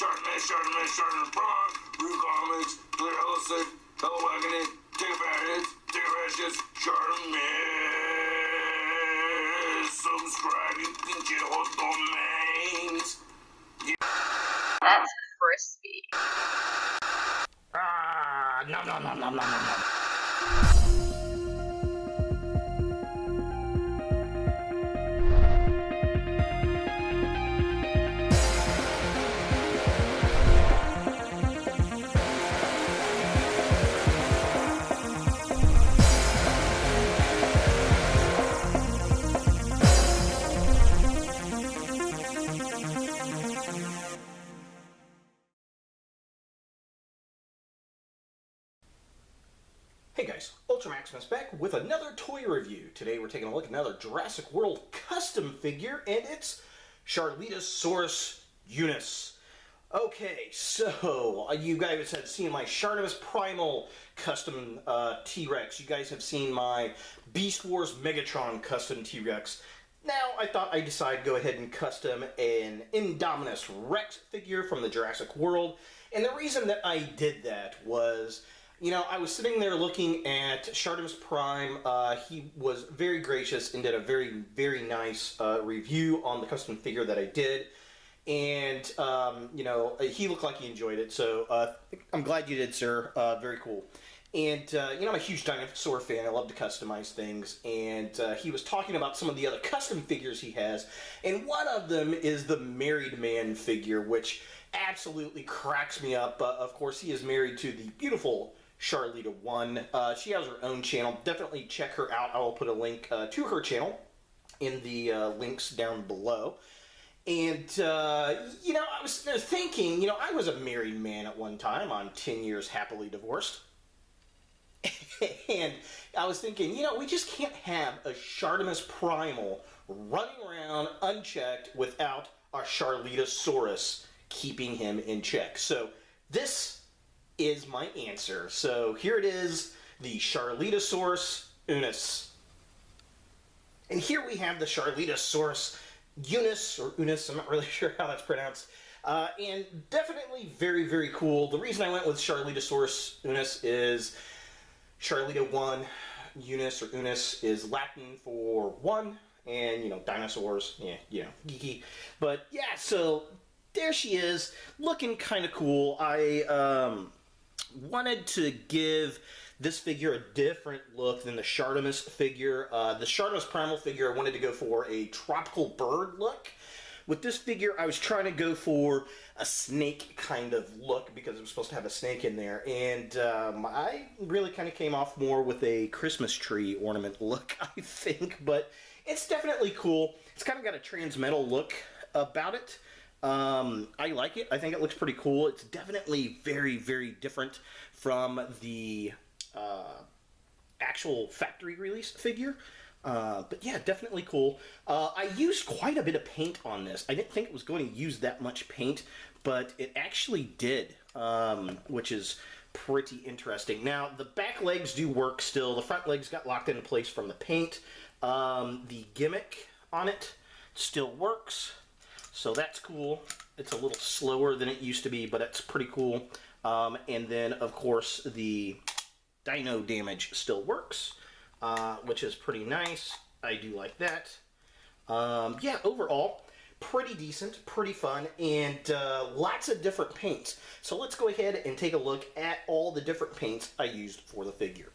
Sharlitasaurus Brawn, Blue Comics, Clear Holistic, Hello Wagoning, Take a Paradise, Take a Precious, Sharlitasaurus. Subscribe, you can get all domains. That's crispy. Nom nom nom nom nom nom nom. Hey guys, Ultramaximus back with another toy review. Today we're taking a look at another Jurassic World custom figure, and it's Sharlitasaurus Unus. Okay, so you guys have seen my Sharlitasaurus Primal custom T-Rex. You guys have seen my Beast Wars Megatron custom T-Rex. Now I thought I'd decide to go ahead and custom an Indominus Rex figure from the Jurassic World. And the reason that I did that was, you know, I was sitting there looking at Sharlitasaurus Prime. He was very gracious and did a very, very nice review on the custom figure that I did. And, you know, he looked like he enjoyed it. So I'm glad you did, sir. Very cool. And, you know, I'm a huge dinosaur fan. I love to customize things. And he was talking about some of the other custom figures he has. And one of them is the Married Man figure, which absolutely cracks me up. Of course, he is married to the beautiful Sharlita One. She has her own channel. Definitely check her out. I will put a link to her channel in the links down below. And, you know, I was thinking, you know, I was a married man at one time. I'm 10 years happily divorced. And I was thinking, you know, we just can't have a Sharlitasaurus Primal running around unchecked without our Sharlitasaurus keeping him in check. So this is my answer. So here it is, the Sharlitasaurus Unus. And here we have the Sharlitasaurus Unus, or Unus, I'm not really sure how that's pronounced. And definitely very, very cool. The reason I went with Sharlitasaurus Unus is Sharlita One, Unus, or Unus is Latin for one, and, you know, dinosaurs, yeah, you know, geeky. But yeah, so there she is, looking kind of cool. I wanted to give this figure a different look than the Sharlitasaurus figure. The Sharlitasaurus Primal figure, I wanted to go for a tropical bird look. With this figure, I was trying to go for a snake kind of look because it was supposed to have a snake in there. And I really kind of came off more with a Christmas tree ornament look, I think. But it's definitely cool. It's kind of got a transmetal look about it. I like it. I think it looks pretty cool. It's definitely very, very different from the actual factory release figure. But yeah, definitely cool. I used quite a bit of paint on this. I didn't think it was going to use that much paint, but it actually did, which is pretty interesting. Now, the back legs do work still. The front legs got locked into place from the paint. The gimmick on it still works, so that's cool. It's a little slower than it used to be, but it's pretty cool. And then, of course, the dino damage still works, which is pretty nice. I do like that. Yeah, overall, pretty decent, pretty fun, and lots of different paints. So let's go ahead and take a look at all the different paints I used for the figure.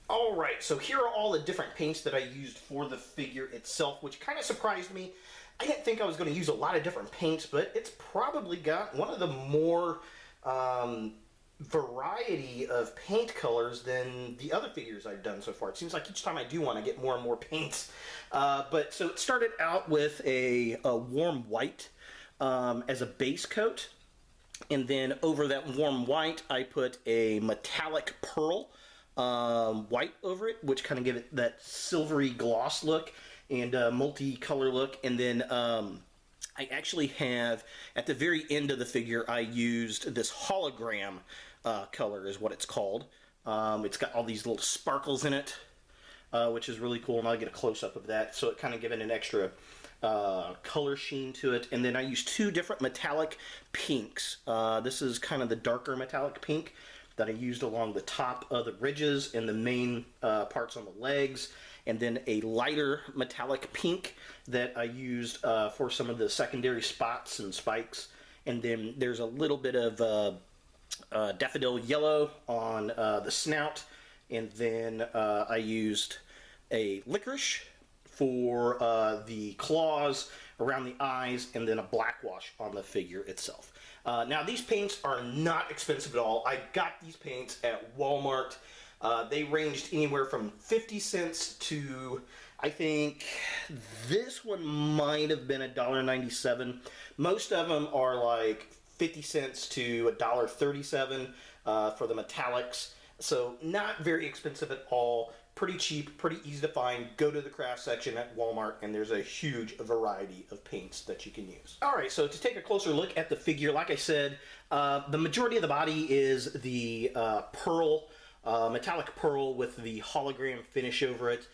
Alright, so here are all the different paints that I used for the figure itself, which kind of surprised me. I didn't think I was going to use a lot of different paints, but it's probably got one of the more variety of paint colors than the other figures I've done so far. It seems like each time I do one, I get more and more paints. But so it started out with a warm white as a base coat, and then over that warm white, I put a metallic pearl white over it, which kind of give it that silvery gloss look and multi-color look. And then I actually have, at the very end of the figure, I used this hologram color is what it's called. It's got all these little sparkles in it, which is really cool, and I'll get a close-up of that, so it kind of gives it an extra color sheen to it. And then I used two different metallic pinks. This is kind of the darker metallic pink that I used along the top of the ridges and the main parts on the legs. And then a lighter metallic pink that I used for some of the secondary spots and spikes. And then there's a little bit of daffodil yellow on the snout. And then I used a licorice for the claws around the eyes, and then a black wash on the figure itself. Now these paints are not expensive at all. I got these paints at Walmart. They ranged anywhere from 50 cents to, I think this one might have been $1.97. Most of them are like 50 cents to $1.37 for the metallics. So not very expensive at all. Pretty cheap, pretty easy to find. Go to the craft section at Walmart and there's a huge variety of paints that you can use. Alright, so to take a closer look at the figure, like I said, the majority of the body is the pearl, metallic pearl with the hologram finish over it.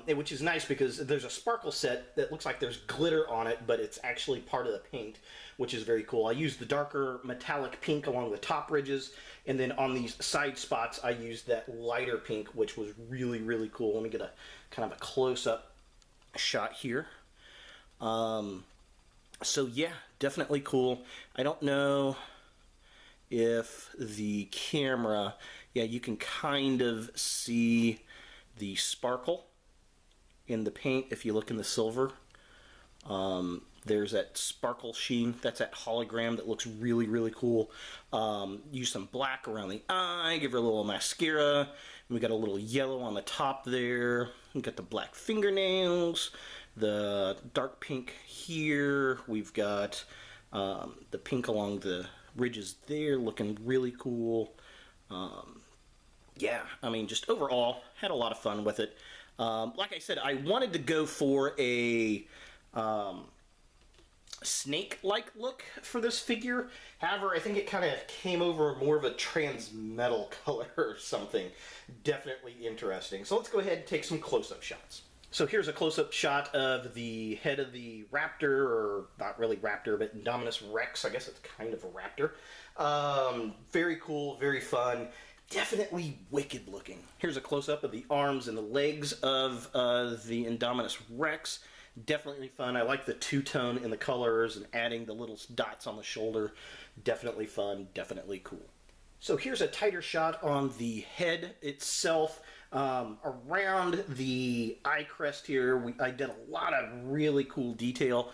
Which is nice because there's a sparkle set that looks like there's glitter on it, but it's actually part of the paint, which is very cool. I used the darker metallic pink along the top ridges, and then on these side spots I used that lighter pink, which was really, really cool. Let me get a kind of a close-up shot here. So yeah, definitely cool. I don't know if the camera, yeah, you can kind of see the sparkle in the paint if you look in the silver. There's that sparkle sheen. That's that hologram that looks really, really cool. Use some black around the eye, give her a little mascara. And we got a little yellow on the top there. We got the black fingernails, the dark pink here. We've got the pink along the ridges there, looking really cool. Yeah, I mean, just overall, had a lot of fun with it. Like I said, I wanted to go for a snake-like look for this figure. However, I think it kind of came over more of a transmetal color or something. Definitely interesting. So let's go ahead and take some close-up shots. So here's a close-up shot of the head of the raptor, or not really raptor, but Indominus Rex. I guess it's kind of a raptor. Very cool, very fun. Definitely wicked looking. Here's a close-up of the arms and the legs of the Indominus Rex. Definitely fun. I like the two-tone in the colors and adding the little dots on the shoulder. Definitely fun, definitely cool. So here's a tighter shot on the head itself. Around the eye crest here, I did a lot of really cool detail.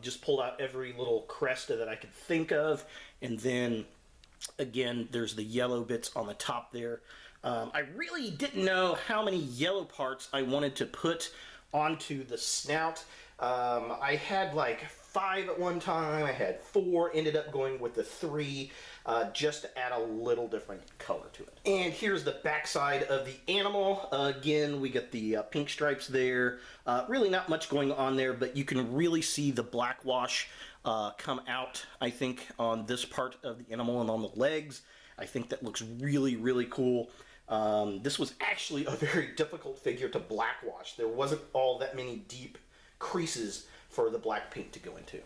Just pulled out every little crest that I could think of, and then again, there's the yellow bits on the top there. I really didn't know how many yellow parts I wanted to put onto the snout. I had like 5 at one time. I had 4, ended up going with the 3, just to add a little different color to it. And here's the backside of the animal. Again, we get the pink stripes there. Really not much going on there, but you can really see the black wash come out, I think, on this part of the animal and on the legs. I think that looks really, really cool. This was actually a very difficult figure to black wash. There wasn't all that many deep creases for the black paint to go into.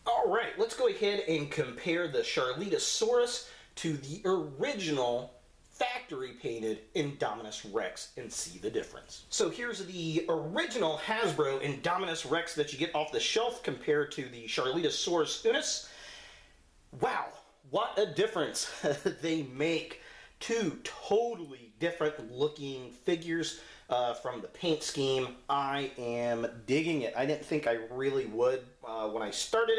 Alright, let's go ahead and compare the Sharlitasaurus to the original factory painted Indominus Rex and see the difference. So here's the original Hasbro Indominus Rex that you get off the shelf compared to the Sharlitasaurus Unus. Wow, what a difference they make. 2 totally different looking figures from the paint scheme. I am digging it. I didn't think I really would when I started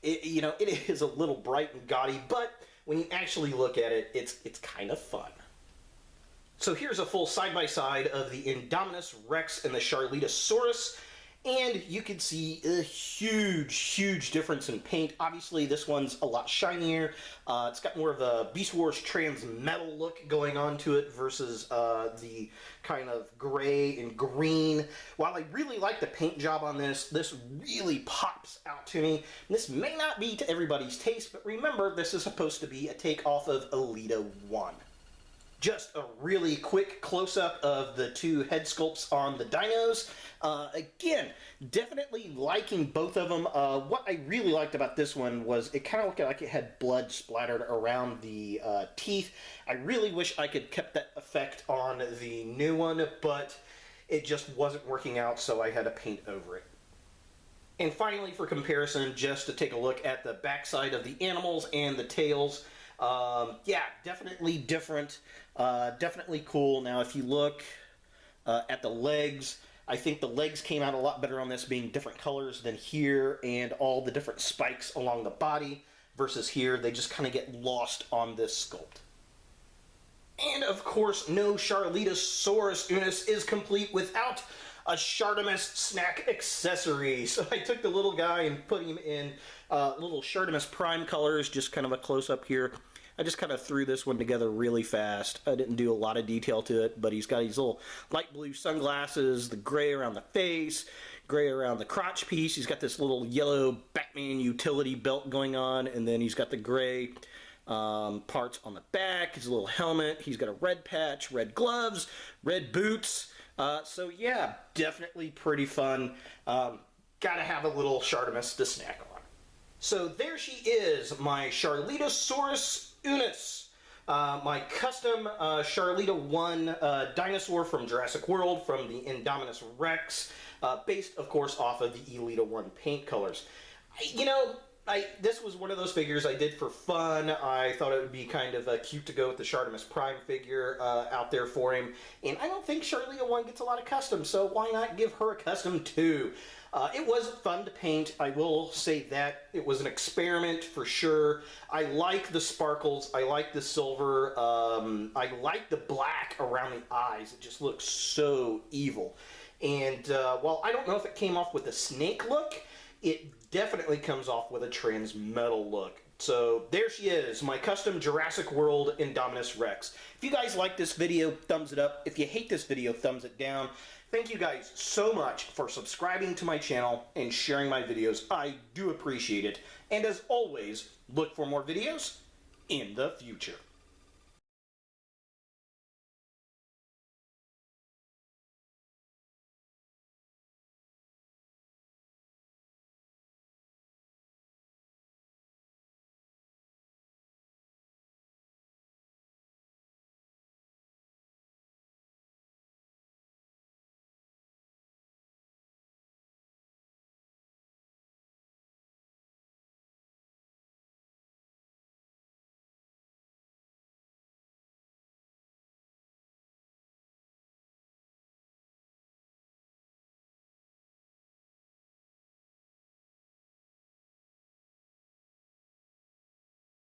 it. You know, it is a little bright and gaudy, but when you actually look at it, it's kind of fun. So here's a full side-by-side of the Indominus Rex and the Sharlitasaurus, and you can see a huge, huge difference in paint. Obviously, this one's a lot shinier. It's got more of a Beast Wars trans-metal look going on to it versus the kind of gray and green. While I really like the paint job on this, this really pops out to me. This may not be to everybody's taste, but remember, this is supposed to be a take off of Elita One. just a really quick close-up of the two head sculpts on the dinos. Again, definitely liking both of them. What I really liked about this one was it kind of looked like it had blood splattered around the teeth. I really wish I could kept that effect on the new one, but it just wasn't working out, so I had to paint over it. And finally, for comparison, just to take a look at the backside of the animals and the tails. Yeah, definitely different. Definitely cool. Now, if you look at the legs, I think the legs came out a lot better on this, being different colors than here, and all the different spikes along the body versus here. They just kind of get lost on this sculpt. And of course, no Sharlitasaurus Unus is complete without a Shartimus snack accessory. So I took the little guy and put him in little Shartimus Prime colors, just kind of a close-up here. I just kind of threw this one together really fast. I didn't do a lot of detail to it, but he's got these little light blue sunglasses, the gray around the face, gray around the crotch piece. He's got this little yellow Batman utility belt going on, and then he's got the gray parts on the back, his little helmet. He's got a red patch, red gloves, red boots. So yeah, definitely pretty fun. Gotta have a little Shartimus to snack on. So there she is, my Sharlitasaurus Unus. My custom Sharlita One dinosaur from Jurassic World, from the Indominus Rex, based, of course, off of the Elita One paint colors. You know, this was one of those figures I did for fun. I thought it would be kind of cute to go with the Shartimus Prime figure out there for him. And I don't think Sharlita One gets a lot of custom, so why not give her a custom too? It was fun to paint, I will say that. It was an experiment for sure. I like the sparkles, I like the silver, I like the black around the eyes. It just looks so evil. And while I don't know if it came off with a snake look, it definitely comes off with a transmetal look. So there she is, my custom Jurassic World Indominus Rex. If you guys like this video, thumbs it up. If you hate this video, thumbs it down. Thank you guys so much for subscribing to my channel and sharing my videos. I do appreciate it. And as always, look for more videos in the future.